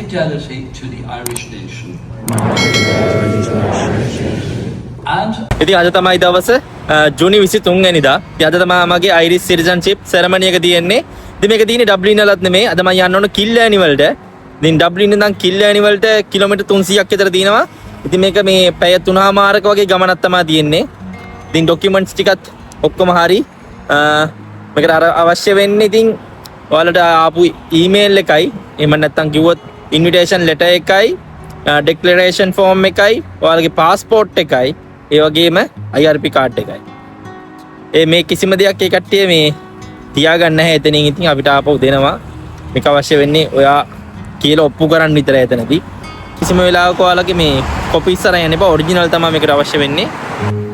fidelity to the Irish nation. And ඉතින් අද තමයි දවස ජූනි 23 වෙනිදා. ඉතින් අද තමයි මගේ අයිරිස් සිටිසන්ෂිප් සෙරමනි එක තියෙන්නේ. ඉතින් මේක තියෙන්නේ ඩබ්ලින් වලත් නෙමෙයි. අද මම යන්න ඕන කිල්ලෑනි වලට. ඉතින් ඩබ්ලින් ඉඳන් කිල්ලෑනි වලට කිලෝමීටර් 300ක් විතර තියෙනවා. ඉතින් මේක මේ පැය 3මාරක වගේ ගමනක් තමයි තියෙන්නේ. ඉතින් ડોකියුමන්ට්ස් ටිකත් ඔක්කොම හරි. මේකට අර අවශ්‍ය වෙන්නේ ඉතින් ඔයාලට ආපු ඊමේල් එකයි එහෙම නැත්නම් කිව්වොත් ඉන්විටේෂන් ලෙටර් එකයි ඩෙක්ලරේෂන් ෆෝම් එකයි ඔයාලගේ පාස්පෝර්ට් එකයි ඒ වගේම IRP කාඩ් එකයි. මේ කිසිම දෙයක් ඒ කට්ටිය මේ තියාගන්න නැහැ එතනින්. ඉතින් අපිට ආපහු දෙනවා. මේක අවශ්‍ය වෙන්නේ ඔයා කියලා ඔප්පු කරන්න විතරයි එතනදී. කිසිම වෙලාවක ඔයාලගේ මේ කොපීස් අරන් යන්න එපා. ඔරිජිනල් තමයි මේකට අවශ්‍ය වෙන්නේ.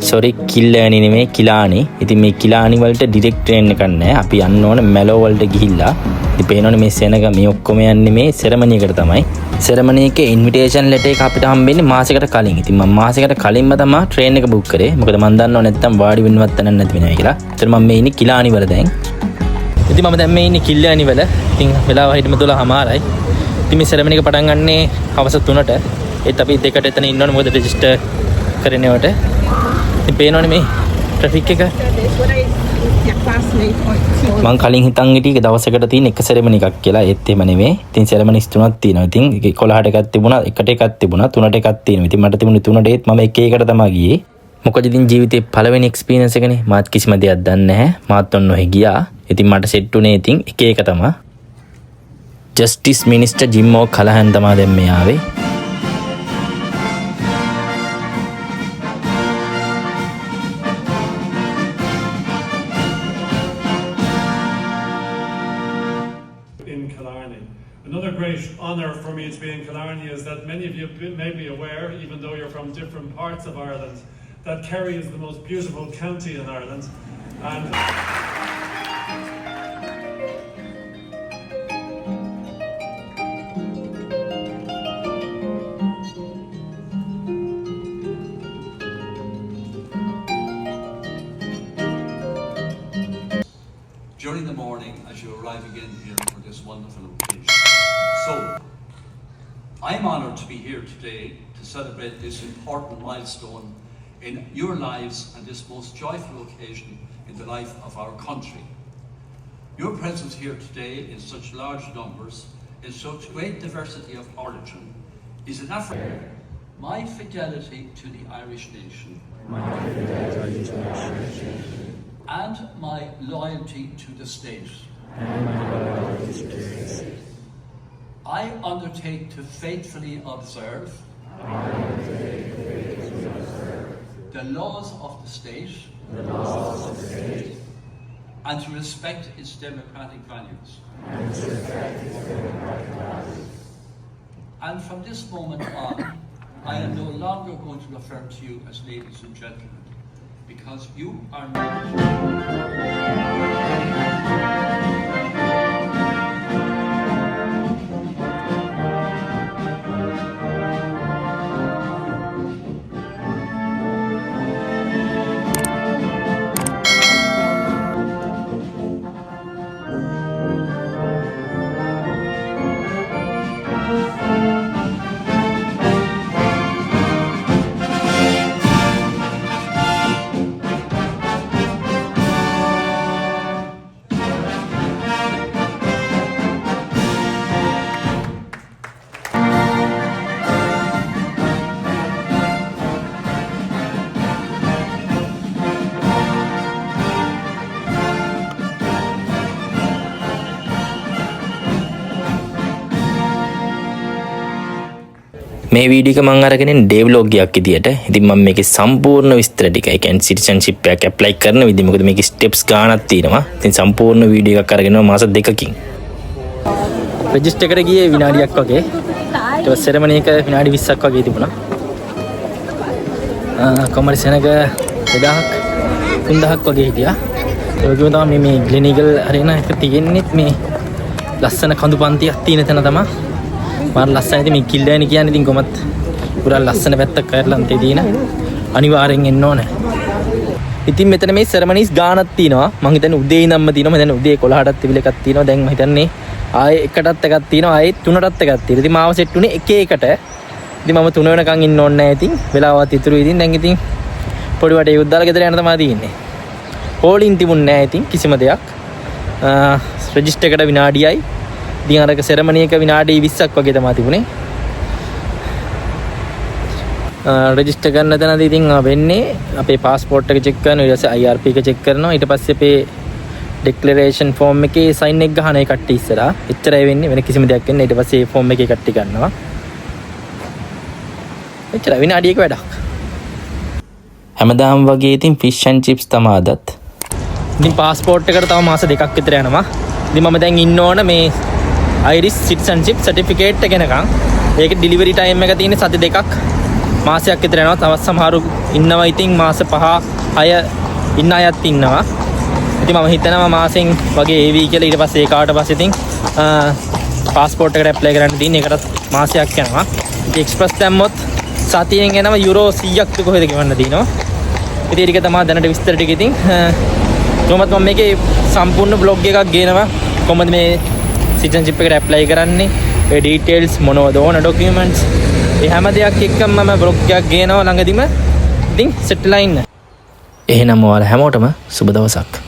සෝරි කිල්ලෑනි නෙමෙයි කිලානි. ඉතින් මේ කිලානි වලට ඩිරෙක්ට් ට්‍රේන් එකක් නැහැ. අපි යන්න ඕන මැලෝ වලට ගිහිල්ලා. ඉතින් පේනවනේ මේ සෙනග මේ ඔක්කොම යන්නේ මේ සෙරමනි එකට තමයි. සෙරමනි එකේ ඉන්විටේෂන් ලෙටර් එක අපිට හම්බෙන්නේ මාසෙකට කලින්. ඉතින් මම මාසෙකට කලින්ම තමයි ට්‍රේන් එක බුක් කරේ. මොකද මම දන්නව නැත්තම් වාඩි වෙන්නවත් තැනක් නැති වෙනවා කියලා. ඒතර මම මේ ඉන්නේ කිලානි වල දැන්. ඉතින් මම දැන් මේ ඉන්නේ කිල්ලෑනි වල. ඉතින් වෙලාව හිටම 12:00මාරයි. ඉතින් මේ සෙරමනි එක පටන් ගන්නේ හවස 3ට. ඒත් අපි දෙකට එතන ඉන්න ඕනේ මොකද රෙජිස්ටර් කරන්නේවට. ඉතින් පේනවනේ මේ ට්‍රැෆික් එක. මං කලින් හිතන් හිටියේ දවසකට තියෙන එක සෙරමනි එකක් කියලා. ඒත් එහෙම නෙමෙයි. ඉතින් සෙරමනිස් 3ක් තියෙනවා. ඉතින් 11ට එකක් තිබුණා, 1ට එකක් තිබුණා, 3ට එකක් තියෙනවා. ඉතින් මට තිබුණේ 3ට ඒත් මම එක එකට තමයි ගියේ. මොකද ඉතින් ජීවිතේ පළවෙනි එක්ස්පීරියන්ස් එකනේ. මාත් කිසිම දෙයක් දන්නේ නැහැ. මාත් ඔන්න ඔහෙ ගියා. ඉතින් මට සෙට් උනේ ඉතින් එක එක තමයි. ජස්ටිස් මිනිස්ටර් ජිම්මෝ කලහන් තමයි දැන් මේ ආවේ. Another great honour for me to be in Killarney is that many of you may be aware, even though you're from different parts of Ireland, that Kerry is the most beautiful county in Ireland. And during the morning as you arrive again here for this wonderful occasion. So, I'm honoured to be here today to celebrate this important milestone in your lives and this most joyful occasion in the life of our country. Your presence here today in such large numbers, in such great diversity of origin, is an affirmation of my fidelity to the Irish nation. And my loyalty to the state. I undertake to faithfully observe the laws of the state and to respect its democratic values. And from this moment on, I am no longer going to refer to you as ladies and gentlemen, because you are not. මේ video එක මම අරගෙන day vlog එකක් විදියට. ඉතින් මම මේකේ සම්පූර්ණ විස්තර ටික, ඒ කියන්නේ සිටිසන්ෂිප් එකක් ඇප්ලයි කරන විදිහ, මොකද මේකේ ස්ටෙප්ස් ගානක් තියෙනවා. ඉතින් සම්පූර්ණ වීඩියෝ එකක් අරගෙන මාස 2කින් රෙජිස්ටර් එකට ගියේ විනාඩියක් වගේ. ඊට පස්සේ සෙරමනි එක විනාඩි 20ක් වගේ තිබුණා. කොමරි සෙනග 2000ක් 3000ක් වගේ හිටියා. ඒ වගේම තමයි මේ ග්ලෙනිගල් අරේනා එක තියෙන්නේ මේ ලස්සන කඳු පන්තියක් තියෙන තැන තමයි. මාර ලස්සන ඉතින් මේ කිල්ලෑනි කියන්නේ ඉතින් කොහොමත් පුරා ලස්සන පැත්තක් කරලා තියෙන අනිවාර්යෙන් එන්න ඕනේ. ඉතින් මෙතන මේ සෙරමනිස් ගානක් තියෙනවා. මං හිතන්නේ උදේ ඉඳන්ම තියෙනවා. මම හිතන්නේ උදේ 11ටත් තිබිල එකක් තියෙනවා. දැන් මම හිතන්නේ ආයේ එකටත් එකක් තියෙනවා. ආයේ 3ටත් එකක් තියෙනවා. ඉතින් මාව සෙට් උනේ එක එකට. ඉතින් මම 3 වෙනකන් ඉන්න ඕනේ නැහැ. ඉතින් වෙලාවත් ඉතුරු. ඉතින් දැන් ඉතින් පොඩි වටේ උද්දාලා ගෙදර යන්න තමයි තියෙන්නේ. හෝලින් තිබුණේ නැහැ ඉතින් කිසිම දෙයක්. රෙජිස්ටර් එකට විනාඩියයි. ඉතින් අරක සෙරමනි එක විනාඩි 20ක් වගේ තමයි තිබුණේ. රෙජිස්ටර් කරන තැනදී ඉතින් වෙන්නේ අපේ પાස්පෝර්ට් එක චෙක් කරනවා, ඊට පස්සේ IRP එක චෙක් කරනවා, ඊට පස්සේ අපේ ඩික්ලරේෂන් ෆෝම් එකේ සයින් එක ගහන ඒ කට්ටිය ඉස්සරහා. එච්චරයි වෙන්නේ, වෙන කිසිම දෙයක් වෙන්නේ. ඊට පස්සේ මේ ෆෝම් එකේ කට්ටිය ගන්නවා. එච්චරයි, විනාඩියක වැඩක්. හැමදාම වගේ ඉතින් ෆිෂ් ඇන්ඩ් චිප්ස් තමයි අදත්. ඉතින් પાස්පෝර්ට් එකට තව මාස 2ක් විතර යනවා. ඉතින් මම දැන් ඉන්න ඕන මේ Irish citizenship certificate එක එනකන්. ඒකේ ඩිලිවරි ටයිම් එක තියෙන්නේ සති 2ක්. මාසයක් විතර යනවා. තවත් සමහරු ඉන්නවා ඉතින් මාස 5-6 ඉන්න අයත් ඉන්නවා. ඉතින් මම හිතනවා මාසෙන් වගේ ඒවි කියලා. ඊට පස්සේ ඒකට පස්සේ ඉතින් પાස්පෝර්ට් එකට ඇප්ලයි කරන්න තියෙන. ඒකටත් මාසයක් යනවා. ඉතින් එක්ස්ප්‍රස් දැම්මොත් සතියෙන් එනවා යුරෝ 100ක් කොහෙද ගෙවන්න තියෙනවා. ඉතින් ඒක තමයි දැනට විස්තර ටික. ඉතින් කොහොමද මම මේකේ සම්පූර්ණ බ්ලොග් එකක් ගේනවා. කොහොමද මේ සිටිසන්ෂිප් එකට ඇප්ලයි කරන්නේ, ඒ ඩීටේල්ස් මොනවද ඕන ඩොකියුමන්ට්ස්, ඒ හැම දෙයක් එක්කම මම බ්ලොග් එකක් ගේනවා ළඟදිම. ඉතින් සෙට්ලා ඉන්න. එහෙනම් ඔයාලා හැමෝටම සුබ දවසක්.